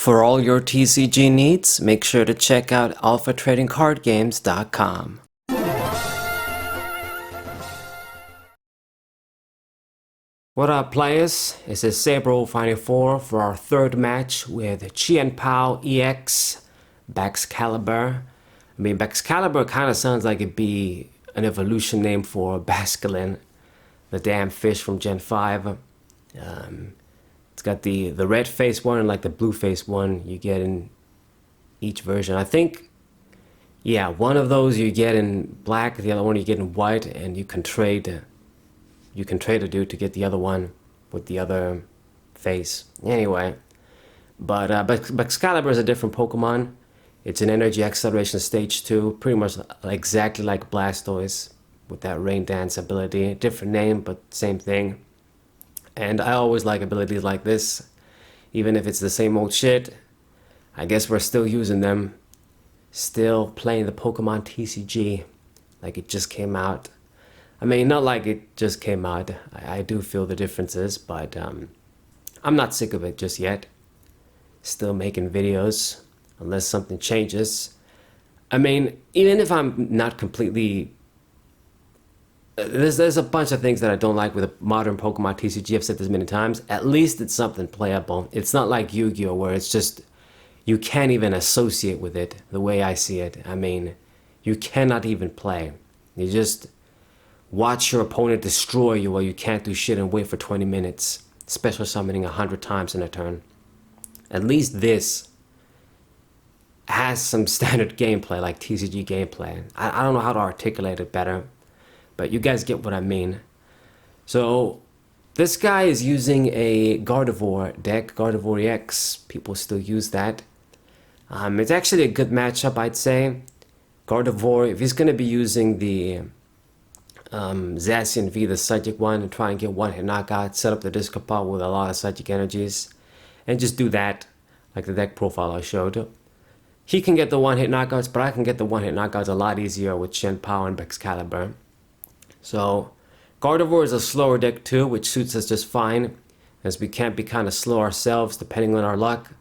For all your TCG needs, make sure to check out alphatradingcardgames.com. What up, players? This is Saber054 for our third match with Chien-Pao EX Baxcalibur. I mean, Baxcalibur kind of sounds like it'd be an evolution name for Basculin, the damn fish from Gen 5. It's got the red face one and like the blue face one you get in each version. I think, yeah, one of those you get in black, the other one you get in white, and you can trade a dude to get the other one with the other face. Anyway, but Baxcalibur is a different Pokemon. It's an energy acceleration stage 2, pretty much exactly like Blastoise with that rain dance ability. Different name, but same thing. And I always like abilities like this, even if it's the same old shit. I guess we're still using them, still playing the Pokemon TCG like it just came out. I mean, not like it just came out. I do feel the differences, but I'm not sick of it just yet. Still making videos, unless something changes. I mean, even if I'm not completely... There's a bunch of things that I don't like with a modern Pokemon TCG. I've said this many times. At least it's something playable. It's not like Yu-Gi-Oh! Where it's just... You can't even associate with it the way I see it. I mean, you cannot even play. You just... watch your opponent destroy you while you can't do shit and wait for 20 minutes. Special summoning 100 times in a turn. At least this has some standard gameplay, like TCG gameplay. I don't know how to articulate it better, but you guys get what I mean. So this guy is using a Gardevoir deck, Gardevoir EX. People still use that. It's actually a good matchup, I'd say. Gardevoir, if he's going to be using the Zacian V, the Psychic one, and try and get one-hit knockout, set up the discard pile with a lot of Psychic energies, and just do that, like the deck profile I showed. He can get the one-hit knockouts, but I can get the one-hit knockouts a lot easier with Chien-Pao and Baxcalibur. So, Gardevoir is a slower deck too, which suits us just fine, as we can't be kind of slow ourselves depending on our luck.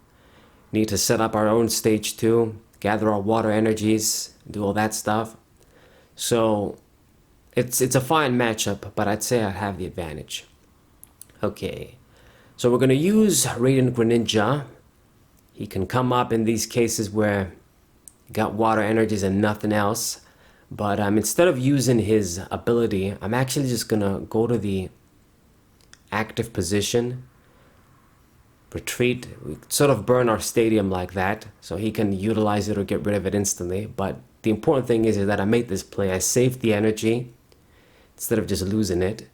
Need to set up our own stage 2, gather our water energies, do all that stuff. So, it's a fine matchup, but I'd say I have the advantage. Okay, so we're going to use Radiant Greninja. He can come up in these cases where you got water energies and nothing else. But instead of using his ability, I'm actually just going to go to the active position, retreat, we sort of burn our stadium like that, so he can utilize it or get rid of it instantly. But the important thing is that I made this play. I saved the energy instead of just losing it.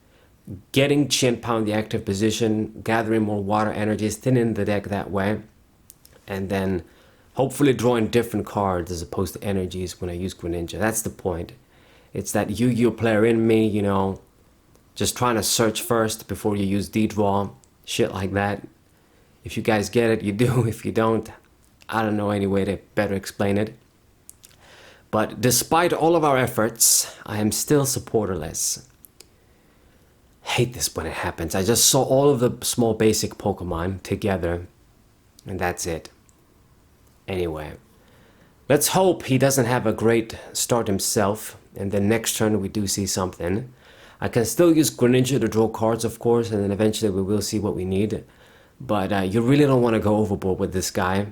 Getting Chien-Pao in the active position, gathering more water energies, thinning the deck that way, and then hopefully drawing different cards as opposed to energies when I use Greninja. That's the point. It's that Yu-Gi-Oh player in me, you know, just trying to search first before you use D-Draw, shit like that. If you guys get it, you do. If you don't, I don't know any way to better explain it. But despite all of our efforts, I am still supporterless. Hate this when it happens. I just saw all of the small basic Pokemon together, and that's it. Anyway, let's hope he doesn't have a great start himself, and then next turn we do see something. I can still use Greninja to draw cards, of course, and then eventually we will see what we need. But you really don't want to go overboard with this guy.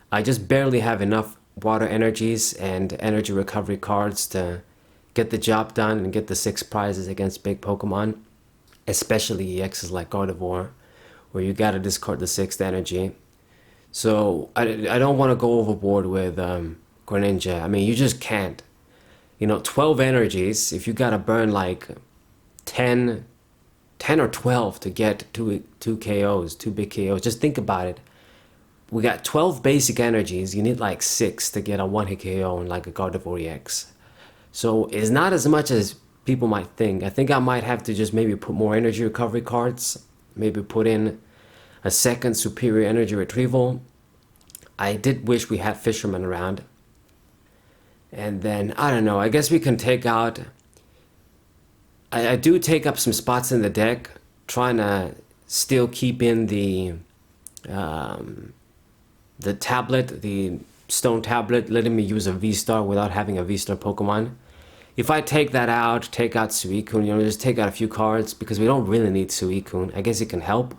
I just barely have enough water energies and energy recovery cards to get the job done and get the 6 prizes against big Pokemon, especially EXs like Gardevoir, where you gotta discard the 6th energy. So I don't want to go overboard with Greninja. I mean, you just can't. You know, 12 energies, if you gotta burn like 10 or 12 to get two KOs, 2 big KOs, just think about it. We got 12 basic energies, you need like 6 to get a 1-hit KO in like a Gardevoir EX. So it's not as much as people might think. I think I might have to just maybe put more energy recovery cards, maybe put in a second superior energy retrieval. I did wish we had Fisherman around. And then, I don't know, I guess we can take out... I do take up some spots in the deck, trying to still keep in the the tablet, the stone tablet, letting me use a vstar without having a vstar Pokemon. If I take that out, take out Suicune, you know, just take out a few cards, because we don't really need Suicune. I guess he can help,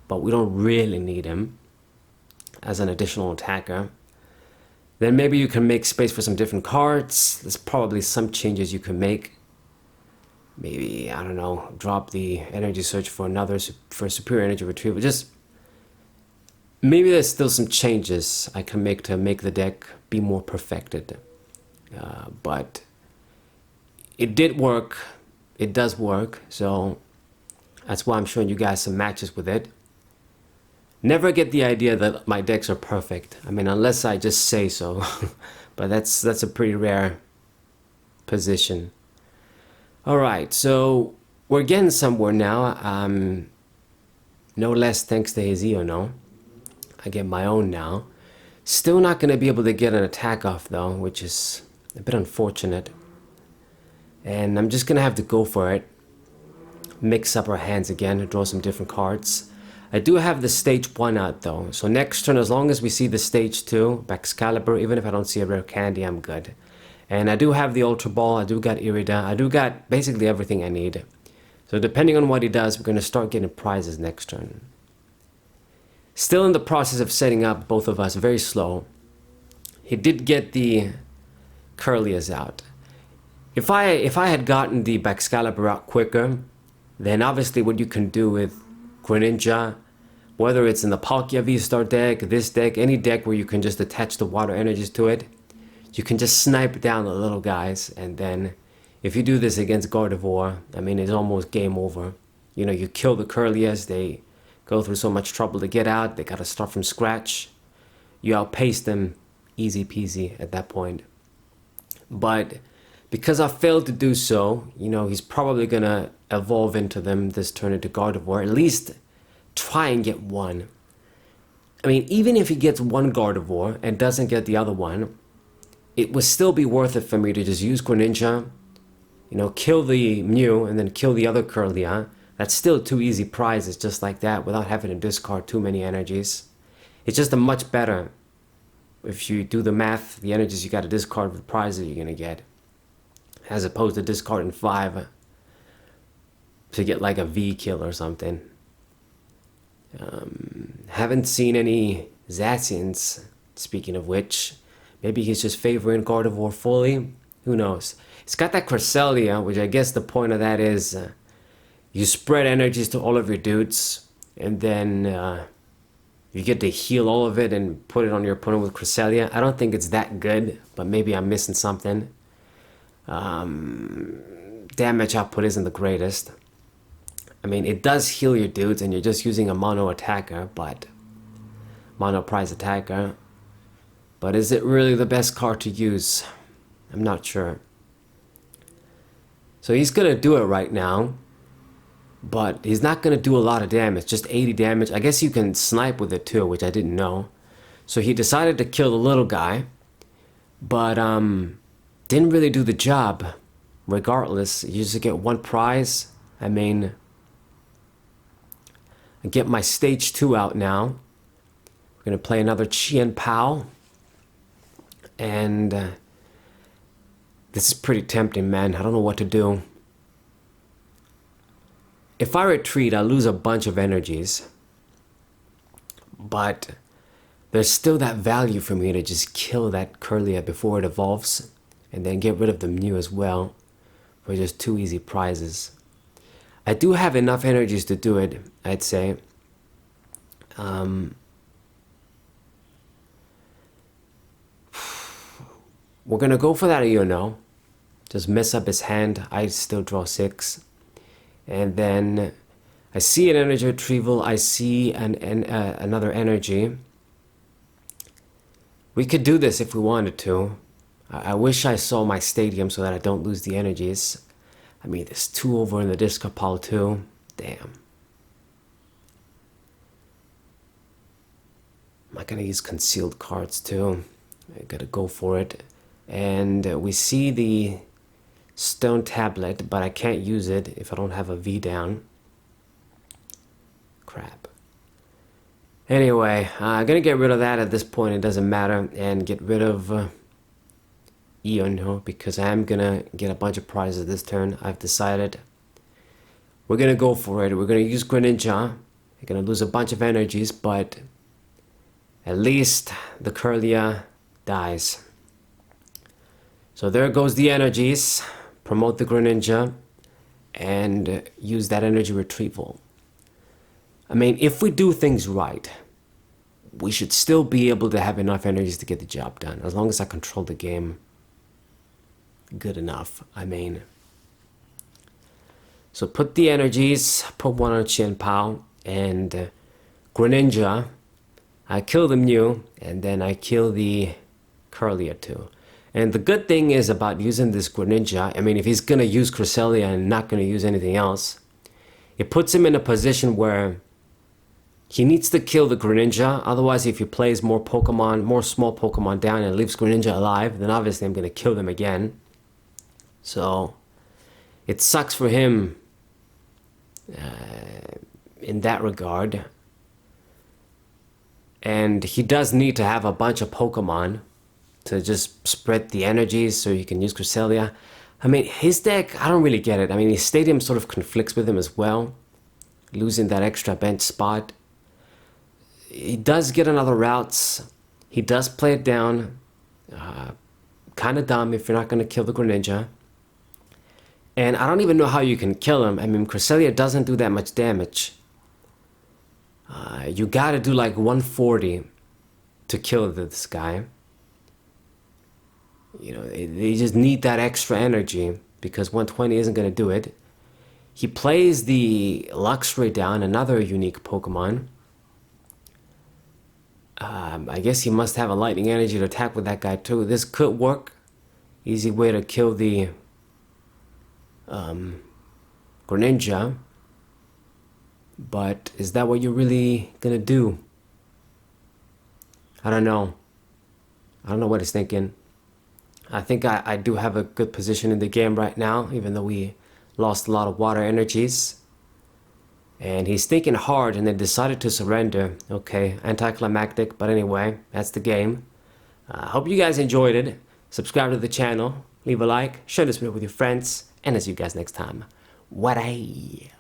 but we don't really need him as an additional attacker. Then maybe you can make space for some different cards. There's probably some changes you can make. Maybe, I don't know, drop the energy search for another, for superior energy retrieval. Just, maybe there's still some changes I can make to make the deck be more perfected. But it did work. It does work. So that's why I'm showing you guys some matches with it. Never get the idea that my decks are perfect. I mean, unless I just say so. But that's a pretty rare position. Alright, so we're getting somewhere now. No less thanks to his Iono. I get my own now. Still not going to be able to get an attack off though, which is a bit unfortunate. And I'm just going to have to go for it. Mix up our hands again and draw some different cards. I do have the stage 1 out though, so next turn, as long as we see the stage 2, Baxcalibur, even if I don't see a rare candy, I'm good. And I do have the Ultra Ball, I do got Irida, I do got basically everything I need. So depending on what he does, we're going to start getting prizes next turn. Still in the process of setting up, both of us, very slow. He did get the Curlias out. If I had gotten the Baxcalibur out quicker, then obviously what you can do with Greninja, whether it's in the Palkia V-Star deck, this deck, any deck where you can just attach the water energies to it, you can just snipe down the little guys, and then if you do this against Gardevoir, I mean, it's almost game over. You know, you kill the Curlias, they go through so much trouble to get out, they gotta start from scratch. You outpace them, easy peasy at that point. But because I failed to do so, you know, he's probably gonna evolve into them this turn into Gardevoir. At least try and get one. I mean, even if he gets one Gardevoir and doesn't get the other one, it would still be worth it for me to just use Greninja, you know, kill the Mew and then kill the other Curlia. That's still 2 easy prizes just like that without having to discard too many energies. It's just a much better, if you do the math, the energies you got to discard with prizes you're going to get, as opposed to discarding 5 to get like a V kill or something. Haven't seen any Zacians, speaking of which. Maybe he's just favoring Gardevoir fully. Who knows? It's got that Cresselia, which I guess the point of that is you spread energies to all of your dudes, and then you get to heal all of it and put it on your opponent with Cresselia. I don't think it's that good, but maybe I'm missing something. Damage output isn't the greatest. I mean, it does heal your dudes, and you're just using a mono attacker, but mono prize attacker. But is it really the best card to use? I'm not sure. So he's gonna do it right now, but he's not gonna do a lot of damage, just 80 damage. I guess you can snipe with it too, which I didn't know. So he decided to kill the little guy, but didn't really do the job. Regardless, you just get 1 prize. I mean, I get my stage 2 out now. We're gonna play another Chien-Pao. And this is pretty tempting, man. I don't know what to do. If I retreat, I lose a bunch of energies. But there's still that value for me to just kill that Curlia before it evolves. And then get rid of the Mew as well. For just 2 easy prizes. I do have enough energies to do it, I'd say. We're gonna go for that Iono. Just mess up his hand. I still draw 6. And then I see an energy retrieval. I see another energy. We could do this if we wanted to. I wish I saw my stadium so that I don't lose the energies. I mean, there's 2 over in the discard pile too. Damn. I'm not gonna use concealed cards too. I gotta go for it. And we see the stone tablet, but I can't use it if I don't have a V down. Crap. Anyway, I'm gonna get rid of that at this point. It doesn't matter, and get rid of Eon, because I am gonna get a bunch of prizes this turn. I've decided we're gonna go for it. We're gonna use Greninja. We're gonna lose a bunch of energies, but at least the Curlia dies. So there goes the energies. Promote the Greninja and use that energy retrieval. I mean, if we do things right, we should still be able to have enough energies to get the job done, as long as I control the game good enough. I mean, so put the energies, put one on Chien-Pao, and Greninja. I kill the Mew, and then I kill the Curlia too. And the good thing is about using this Greninja, I mean, if he's gonna use Cresselia and not gonna use anything else, it puts him in a position where he needs to kill the Greninja. Otherwise, if he plays more Pokemon, more small Pokemon down and leaves Greninja alive, then obviously I'm gonna kill them again. So it sucks for him in that regard. And he does need to have a bunch of Pokemon to just spread the energies so he can use Cresselia. I mean, his deck, I don't really get it. I mean, his stadium sort of conflicts with him as well, losing that extra bench spot. He does get another routes. He does play it down. Kind of dumb if you're not going to kill the Greninja. And I don't even know how you can kill him. I mean, Cresselia doesn't do that much damage. You gotta do like 140 to kill this guy. You know, they just need that extra energy, because 120 isn't gonna do it. He plays the Luxray down, another unique Pokemon. I guess he must have a lightning energy to attack with that guy too. This could work. Easy way to kill the Greninja. But is that what you're really gonna do? I don't know. I don't know what he's thinking. I think I do have a good position in the game right now, even though we lost a lot of water energies. And he's thinking hard and then decided to surrender. Okay, anticlimactic, but anyway, that's the game. I hope you guys enjoyed it. Subscribe to the channel, leave a like, share this video with your friends, and I'll see you guys next time. What-ay?